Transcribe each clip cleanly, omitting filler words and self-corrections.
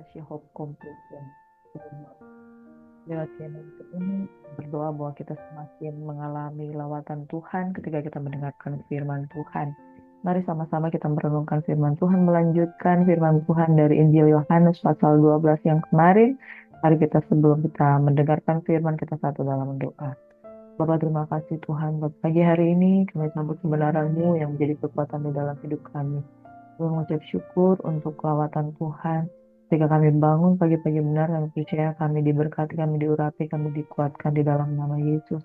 Indonesia Hope Completion. Lewat channel YouTube ini berdoa bahwa kita semakin mengalami lawatan Tuhan ketika kita mendengarkan firman Tuhan. Mari sama-sama kita merenungkan firman Tuhan, melanjutkan firman Tuhan dari Injil Yohanes pasal 12 yang kemarin. Mari kita sebelum kita mendengarkan firman, kita satu dalam doa. Bapak, terima kasih Tuhan buat pagi hari ini. Kami sambut kebenaran-Mu yang menjadi kekuatan di dalam hidup kami. Kami mengucap syukur untuk lawatan Tuhan. Ketika kami bangun pagi-pagi benar, kami percaya kami diberkati, kami diurapi, kami dikuatkan di dalam nama Yesus.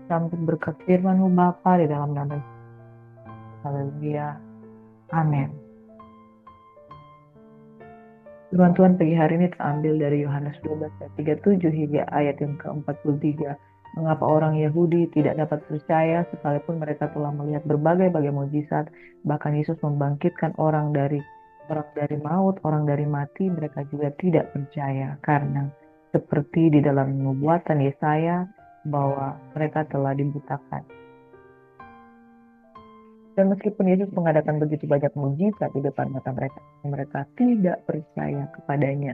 Sambut berkat firman-Mu Bapa di dalam nama Yesus. Haleluya. Amin. Firman Tuhan pagi hari ini terambil dari Yohanes 12 ayat 37 hingga ayat yang ke-43. Mengapa orang Yahudi tidak dapat percaya sekalipun mereka telah melihat berbagai-bagai mukjizat, bahkan Yesus membangkitkan orang dari maut, orang dari mati, mereka juga tidak percaya karena seperti di dalam nubuatan Yesaya bahwa mereka telah dibutakan. Dan meskipun Yesus mengadakan begitu banyak mukjizat di depan mata mereka, mereka tidak percaya kepadanya.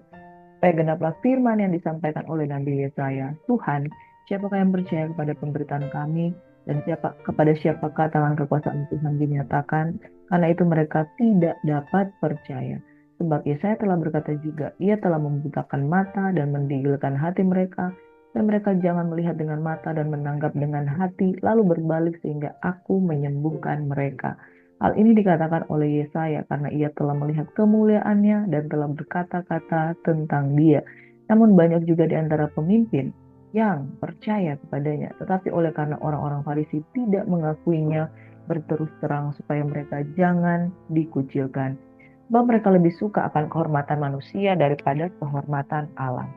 Supaya genaplah firman yang disampaikan oleh Nabi Yesaya, Tuhan, siapakah yang percaya kepada pemberitaan kami, dan kepada siapakah tangan kekuasaan Tuhan dinyatakan? Karena itu mereka tidak dapat percaya. Sebab Yesaya telah berkata juga, ia telah membutakan mata dan mendigilkan hati mereka, dan mereka jangan melihat dengan mata dan menanggap dengan hati, lalu berbalik sehingga aku menyembuhkan mereka. Hal ini dikatakan oleh Yesaya karena ia telah melihat kemuliaannya dan telah berkata-kata tentang dia. Namun banyak juga di antara pemimpin yang percaya kepadanya. Tetapi oleh karena orang-orang Farisi tidak mengakuinya berterus terang supaya mereka jangan dikucilkan. Sebab mereka lebih suka akan kehormatan manusia daripada kehormatan Allah.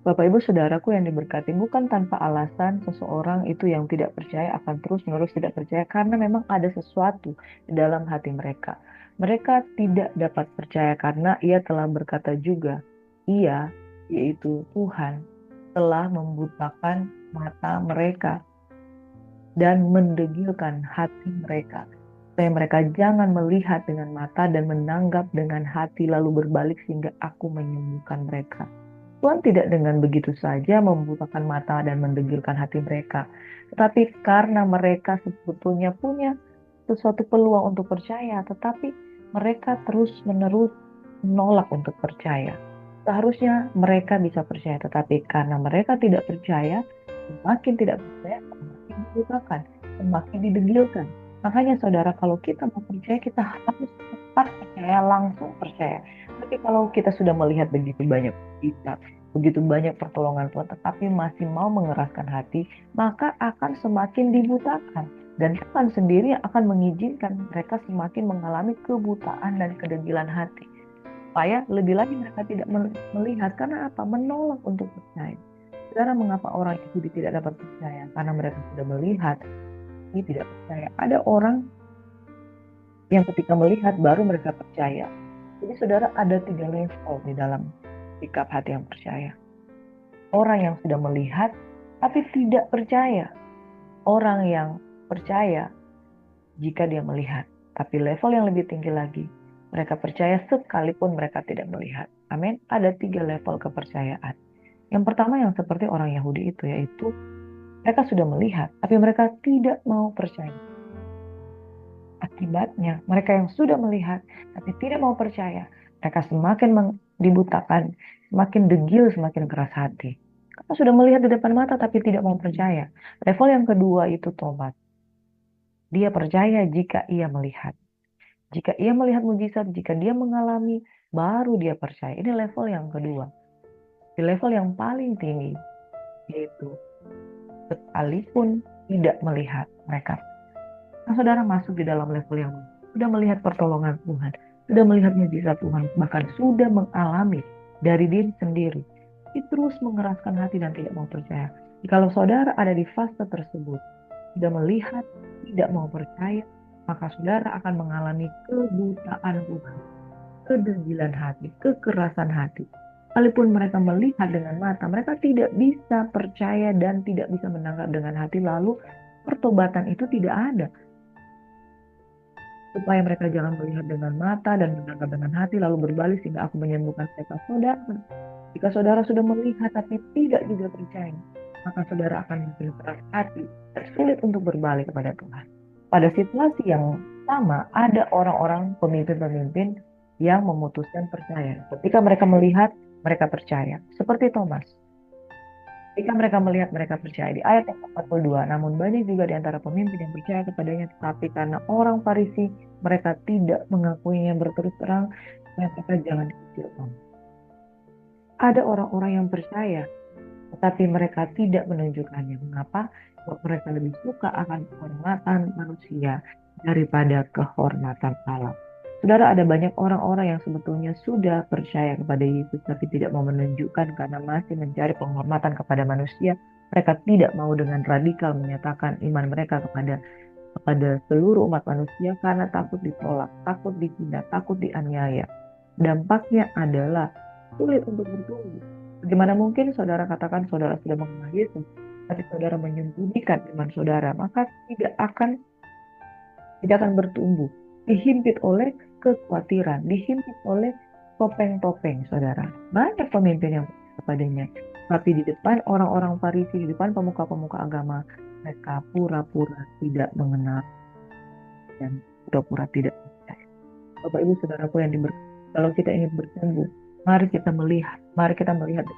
Bapak Ibu Saudaraku yang diberkati, bukan tanpa alasan seseorang itu yang tidak percaya akan terus-menerus tidak percaya karena memang ada sesuatu di dalam hati mereka. Mereka tidak dapat percaya karena ia telah berkata juga, ia, yaitu Tuhan, telah membutakan mata mereka dan mendegilkan hati mereka. Supaya mereka jangan melihat dengan mata dan menanggap dengan hati lalu berbalik sehingga aku menyembuhkan mereka. Tuhan tidak dengan begitu saja membutakan mata dan mendegilkan hati mereka. Tetapi karena mereka sebetulnya punya sesuatu peluang untuk percaya, tetapi mereka terus-menerus menolak untuk percaya. Seharusnya mereka bisa percaya, tetapi karena mereka tidak percaya, semakin tidak percaya, semakin dibutakan, semakin didegilkan. Makanya saudara, kalau kita mau percaya, kita harus cepat percaya, langsung percaya. Tapi kalau kita sudah melihat begitu banyak kita, begitu banyak pertolongan Tuhan, tetapi masih mau mengeraskan hati, maka akan semakin dibutakan. Dan Tuhan sendiri akan mengizinkan mereka semakin mengalami kebutaan dan kedegilan hati. Supaya lebih lagi mereka tidak melihat, karena apa? Menolak untuk percaya. Saudara, mengapa orang Yahudi tidak dapat percaya? Karena mereka sudah melihat, ini tidak percaya. Ada orang yang ketika melihat baru mereka percaya. Jadi saudara, ada 3 level di dalam sikap hati yang percaya. Orang yang sudah melihat tapi tidak percaya. Orang yang percaya jika dia melihat. Tapi level yang lebih tinggi lagi, mereka percaya sekalipun mereka tidak melihat. Amin. Ada 3 level kepercayaan. Yang pertama yang seperti orang Yahudi itu, yaitu mereka sudah melihat tapi mereka tidak mau percaya. Akibatnya, mereka yang sudah melihat tapi tidak mau percaya, mereka semakin dibutakan, semakin degil, semakin keras hati. Karena sudah melihat di depan mata tapi tidak mau percaya. Level yang kedua itu tobat. Dia percaya jika ia melihat. Jika ia melihat mujizat, jika dia mengalami, baru dia percaya. Ini level yang kedua. Di level yang paling tinggi, yaitu sekalipun tidak melihat, mereka. Nah, saudara masuk di dalam level yang sudah melihat pertolongan Tuhan, sudah melihat mujizat Tuhan, bahkan sudah mengalami dari diri sendiri. Dia terus mengeraskan hati dan tidak mau percaya. Kalau saudara ada di fase tersebut, sudah melihat, tidak mau percaya, maka saudara akan mengalami kebutaan Tuhan, kedegilan hati, kekerasan hati. Walaupun mereka melihat dengan mata, mereka tidak bisa percaya dan tidak bisa menangkap dengan hati, lalu pertobatan itu tidak ada. supaya mereka jangan melihat dengan mata dan menangkap dengan hati lalu berbalik sehingga aku menyembuhkan mereka. Saudara, jika saudara sudah melihat tapi tidak juga percaya, maka saudara akan makin keras hati dan sulit untuk berbalik kepada Tuhan. Pada situasi yang sama, ada orang-orang pemimpin-pemimpin yang memutuskan percaya. Ketika mereka melihat, mereka percaya. Seperti Thomas. Ketika mereka melihat, mereka percaya. Di ayat yang 42, namun banyak juga di antara pemimpin yang percaya kepadanya, tetapi karena orang Farisi, mereka tidak mengakuinya berterus terang, mereka jangan dikucilkan. Ada orang-orang yang percaya, tetapi mereka tidak menunjukkannya. Mengapa? Sebab mereka lebih suka akan kehormatan manusia daripada kehormatan Allah. Saudara, ada banyak orang-orang yang sebetulnya sudah percaya kepada Yesus, tapi tidak mau menunjukkan karena masih mencari penghormatan kepada manusia. Mereka tidak mau dengan radikal menyatakan iman mereka kepada seluruh umat manusia karena takut ditolak, takut dihina, takut dianiaya. Dampaknya adalah sulit untuk bertumbuh. Bagaimana mungkin saudara katakan saudara sudah mengenal Yesus, tapi saudara menyembunyikan iman saudara, maka tidak akan bertumbuh. Dihimpit oleh kekhawatiran, dihimpit oleh topeng-topeng, saudara. Banyak pemimpin yang kepadanya, tapi di depan orang-orang Farisi, di depan pemuka-pemuka agama, mereka pura-pura tidak mengenal dan pura-pura tidak percaya. Bapak Ibu Saudaraku yang diberkati, kalau kita ingin bertumbuh, mari kita melihat dengan hati.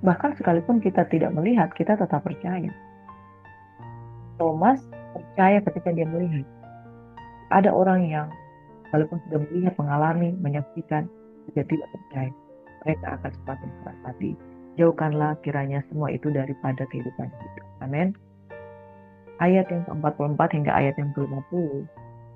Bahkan sekalipun kita tidak melihat, kita tetap percaya. Thomas percaya ketika dia melihat. Ada orang yang walaupun sudah melihat, mengalami, menyaksikan, juga tidak percaya. Mereka akan semakin keras hati. Jauhkanlah kiranya semua itu daripada kehidupan kita. Amin. Ayat yang ke-44 hingga ayat yang ke-50.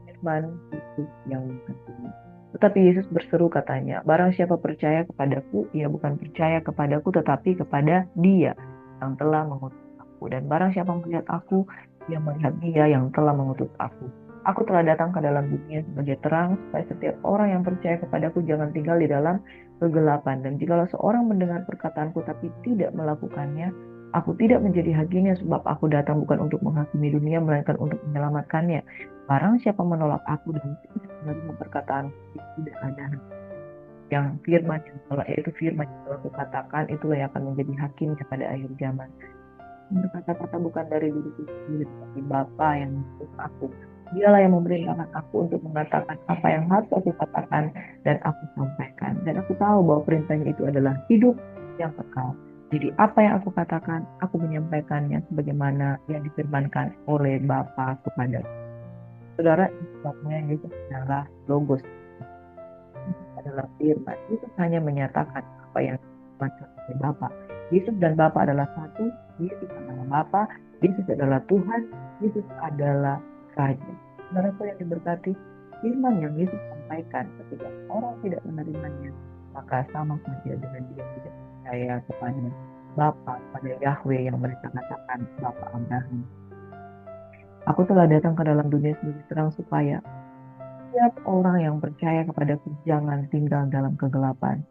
Firman Yesus yang kedua. Tetapi Yesus berseru katanya, barang siapa percaya kepadaku, ia bukan percaya kepadaku tetapi kepada Dia yang telah mengutus aku. Dan barang siapa melihat aku, ia melihat Dia yang telah mengutus aku. Aku telah datang ke dalam dunia sebagai terang, supaya setiap orang yang percaya kepadaku jangan tinggal di dalam kegelapan. Dan jikalau seorang mendengar perkataanku tapi tidak melakukannya, aku tidak menjadi hakimnya, sebab aku datang bukan untuk menghakimi dunia, melainkan untuk menyelamatkannya. Barang siapa menolak aku dan tidak menerima perkataan, tidak ada yang firman yang telah, yaitu firman yang telah kukatakan, itulah yang akan menjadi hakimnya pada akhir zaman. Berkata-kata bukan dari diriku sendiri, tetapi Bapa yang mengutus aku. Dialah yang memerintahkan aku untuk mengatakan apa yang harus aku katakan dan aku sampaikan. Dan aku tahu bahwa perintahnya itu adalah hidup yang kekal. Jadi apa yang aku katakan, aku menyampaikannya sebagaimana yang difirmankan oleh Bapa kepada saudara. Sebabnya Yesus adalah Logos, adalah firman. Yesus hanya menyatakan apa yang difirmankan oleh Bapa. Yesus dan Bapa adalah satu. Yesus adalah Bapa. Yesus adalah Tuhan. Yesus adalah Raja. Saudaraku yang diberkati, firman yang Yesus sampaikan ketika orang tidak menerimanya, maka sama saja dengan dia tidak percaya kepada Bapa, pada Yahweh yang mereka katakan Bapa Abraham. Aku telah datang ke dalam dunia sebagai terang supaya setiap orang yang percaya kepadaku jangan tinggal dalam kegelapan.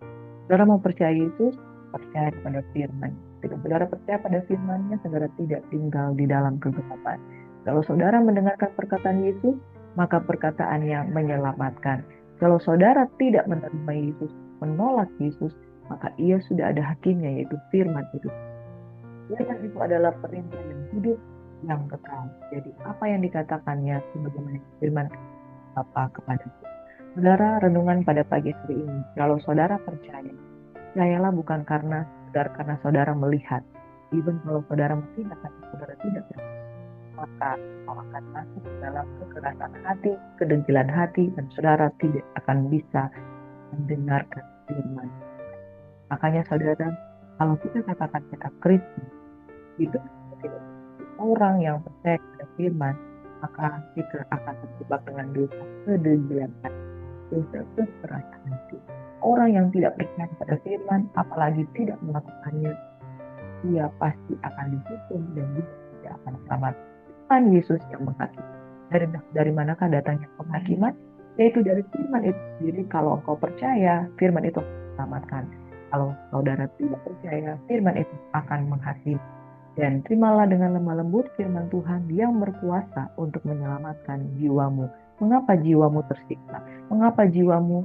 Saudara mau percaya Yesus, percaya kepada firman. Jika saudara percaya pada firman-Nya, saudara tidak tinggal di dalam kegelapan. Kalau saudara mendengarkan perkataan Yesus, maka perkataannya menyelamatkan. Kalau saudara tidak menerima Yesus, menolak Yesus, maka ia sudah ada hakimnya, yaitu firman itu. Firman itu adalah perintah yang hidup, yang kekal. Jadi apa yang dikatakannya sebagaimana firman Bapa kepada saudara. Renungan pada pagi hari ini, kalau saudara percayalah bukan karena saudara melihat. Even kalau saudara melihat tapi saudara tidak percaya, maka kau akan masuk dalam kekerasan hati, kedengkilan hati, dan saudara tidak akan bisa mendengarkan firman. Makanya saudara, kalau kita katakan kita Kristen, itu tidak orang yang percaya pada firman, maka kita akan terjebak dengan dosa kedengkilan hati, dosa kekerasan hati. Orang yang tidak percaya pada firman, apalagi tidak melakukannya, dia pasti akan dihukum dan dia tidak akan selamat. Tuhan Yesus yang menghakimi. Dari manakah datangnya penghakiman? Yaitu dari firman itu sendiri. Kalau engkau percaya, firman itu akan diselamatkan. Kalau saudara tidak percaya, firman itu akan menghakimi. Dan terimalah dengan lemah lembut firman Tuhan yang berkuasa untuk menyelamatkan jiwamu Mengapa jiwamu tersiksa? Mengapa jiwamu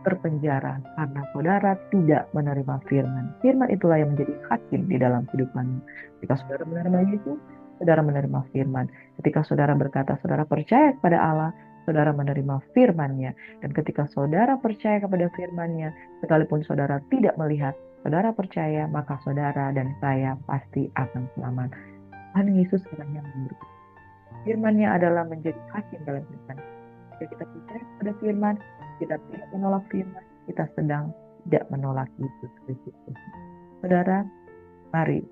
terpenjara? Karena saudara tidak menerima firman. Firman itulah yang menjadi hakim di dalam kehidupanmu. Ketika saudara menerima Yesus, saudara menerima firman. Ketika saudara berkata, saudara percaya kepada Allah, saudara menerima firman-Nya. Dan ketika saudara percaya kepada firman-Nya, sekalipun saudara tidak melihat, saudara percaya, maka saudara dan saya pasti akan selamat. Tuhan Yesus kiranya memberkati. Firman-Nya adalah menjadi hakim dalam kehidupan. Jika kita percaya kepada firman, kita tidak menolak firman, kita sedang tidak menolak Yesus Kristus. Saudara, mari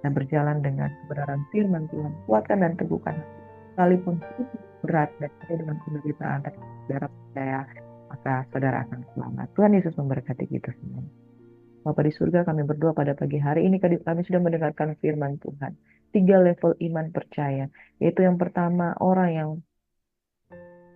kita berjalan dengan kebenaran firman Tuhan, kuatkan dan teguhkan hati. Sekalipun itu berat dan penuh dengan penderitaan, tapi saudara percaya, maka saudara akan selamat. Tuhan Yesus memberkati kita semua. Bapa di surga, kami berdoa pada pagi hari ini, kami sudah mendengarkan firman Tuhan. 3 level iman percaya, yaitu yang pertama, orang yang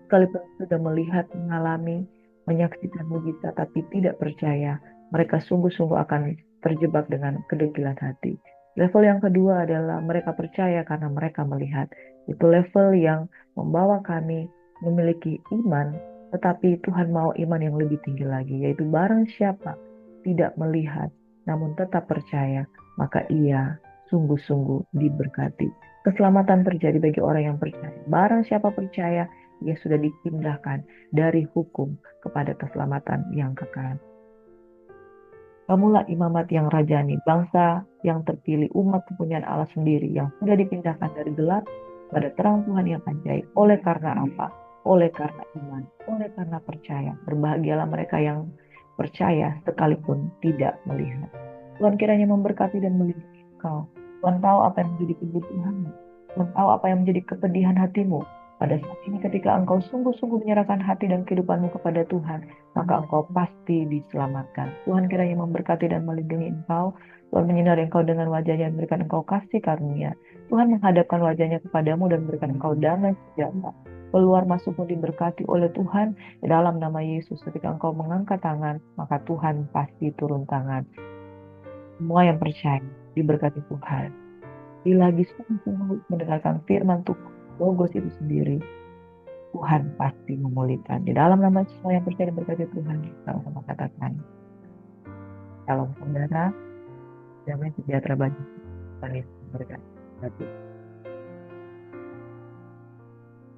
sekalipun sudah melihat, mengalami, menyaksikan mujizat tapi tidak percaya, mereka sungguh-sungguh akan terjebak dengan kedegilan hati. Level yang kedua adalah mereka percaya karena mereka melihat. Itu level yang membawa kami memiliki iman, tetapi Tuhan mau iman yang lebih tinggi lagi, yaitu barang siapa tidak melihat namun tetap percaya, maka ia sungguh-sungguh diberkati. Keselamatan terjadi bagi orang yang percaya. Barang siapa percaya, ia sudah dipindahkan dari hukum kepada keselamatan yang kekal. Kamulah imamat yang rajani, bangsa yang terpilih, umat kepunyaan Allah sendiri yang sudah dipindahkan dari gelap pada terang Tuhan yang ajaib. Oleh karena apa? Oleh karena iman, oleh karena percaya. Berbahagialah mereka yang percaya sekalipun tidak melihat. Tuhan kiranya memberkati dan melindungi engkau. Tuhan tahu apa yang menjadi kebutuhanmu. Tuhan tahu apa yang menjadi kepedihan hatimu. Pada saat ini ketika engkau sungguh-sungguh menyerahkan hati dan kehidupanmu kepada Tuhan, maka engkau pasti diselamatkan. Tuhan kiranya memberkati dan melindungi engkau. Tuhan menyinari engkau dengan wajahnya dan memberikan engkau kasih karunia. Tuhan menghadapkan wajahnya kepadamu dan memberikan engkau damai sejahtera. Keluar masukmu diberkati oleh Tuhan di dalam nama Yesus. Ketika engkau mengangkat tangan, maka Tuhan pasti turun tangan. Semua yang percaya diberkati Tuhan. Bila lagi sungguh-sungguh mendengarkan firman Tuhan, Logos itu sendiri, Tuhan pasti memulihkan. Di dalam nama semua yang percaya diberkati Tuhan, sama-sama katakan, kalau saudara, damai sejahtera bagi Tuhan Yesus berkati.